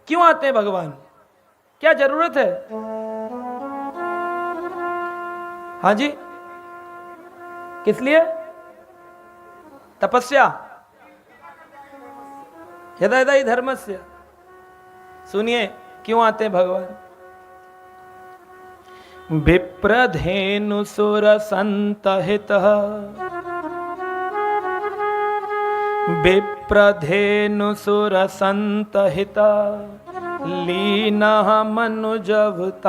क्यों आते हैं भगवान? क्या जरूरत है? हाँ जी, किस लिए? तपस्या, यदा यदा ही धर्मस्य। सुनिए क्यों आते हैं भगवान। विप्रधेनु सुर संतहितः, विप्रधेनु सुर संतहिता लीनः मनुजवतार।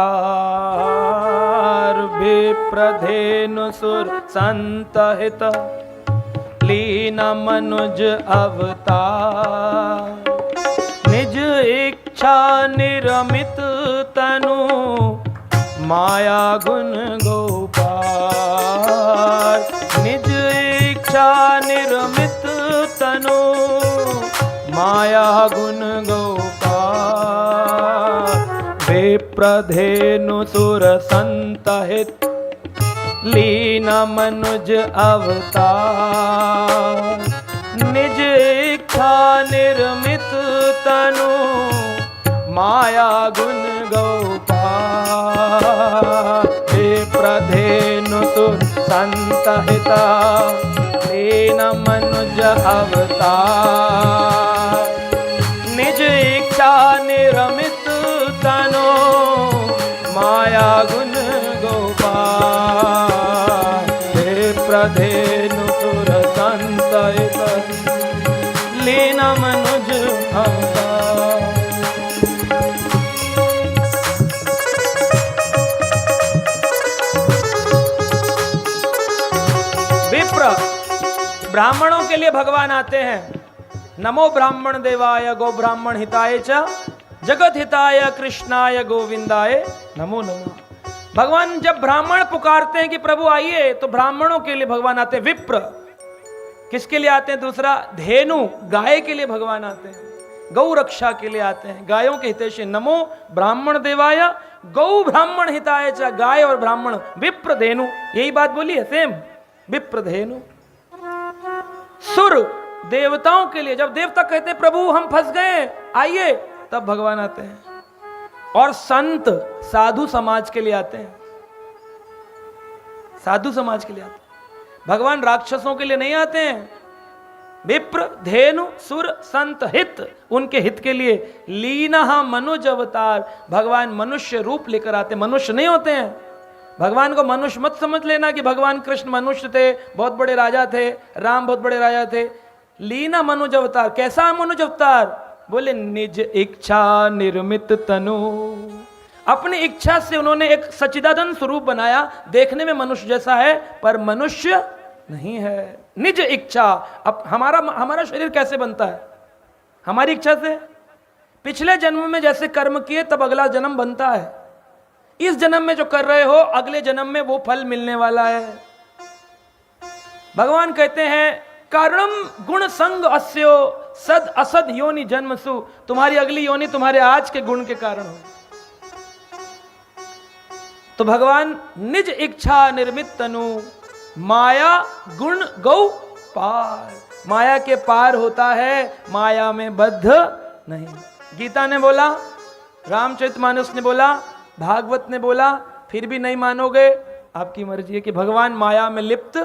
विप्रधेनु सुर संतहित लीन मनुज अवतार। निज इच्छा निरमित तनु माया गुण गोपाल। निज इच्छा निरमित तनु माया गुण गोपाल। विप्रधेनु सुर संतहित लीन मनुज अवतार। निज इच्छा निर्मित तनु माया गुण गोपाल। विप्रधेनु सुर संतहिता लीन मनुज अवतार। निज इच्छा निर्मित तनु माया गुण गोपाल। विप्रधेनु सुर संतहित लीन मनुज अवतार। विप्र, ब्राह्मणों के लिए भगवान आते हैं। नमो ब्राह्मण देवाय गो ब्राह्मण हिताय च जगत हिताय कृष्णाय गोविंदाय नमो नमः। भगवान जब ब्राह्मण पुकारते हैं कि प्रभु आइए, तो ब्राह्मणों के लिए भगवान आते हैं। विप्र किसके लिए आते हैं? दूसरा, धेनु गाय के लिए भगवान आते हैं, गौ रक्षा के लिए आते हैं, गायों के हितैषी। नमो ब्राह्मण देवाय गौ ब्राह्मण हिताय च, गाय और ब्राह्मण। विप्र धेनु, यही बात बोली है सेम। विप्र धेनु। सुर देवताओं के लिए, जब देवता कहते हैं प्रभु हम फंस गए आइए, तब भगवान आते हैं। और संत साधु समाज के लिए आते हैं, साधु समाज के लिए आते हैं। भगवान राक्षसों के लिए नहीं आते हैं। विप्र धेनु सुर संत हित, उनके हित के लिए। लीनः मनुज अवतार, भगवान मनुष्य रूप लेकर आते। मनुष्य नहीं होते हैं। भगवान को मनुष्य मत समझ लेना कि भगवान कृष्ण मनुष्य थे, बहुत बड़े राजा थे, राम बहुत बड़े राजा थे। लीना मनुज अवतार। कैसा मनुज अवतार? बोले निज इच्छा निर्मित तनु, अपनी इच्छा से उन्होंने एक सच्चिदानंद स्वरूप बनाया। देखने में मनुष्य जैसा है पर मनुष्य नहीं है। निज इच्छा। अब हमारा शरीर कैसे बनता है? हमारी इच्छा से। पिछले जन्म में जैसे कर्म किए तब अगला जन्म बनता है। इस जन्म में जो कर रहे हो अगले जन्म में वो फल मिलने वाला है। भगवान कहते हैं कारणम गुण संग अस्यो सद असद योनि जन्मसु, तुम्हारी अगली योनि तुम्हारे आज के गुण के कारण हो। तो भगवान निज इच्छा निर्मित तनु माया गुण गौ पार, माया के पार होता है, माया में बद्ध नहीं। गीता ने बोला, रामचरितमानस ने बोला, भागवत ने बोला, फिर भी नहीं मानोगे, आपकी मर्जी है कि भगवान माया में लिप्त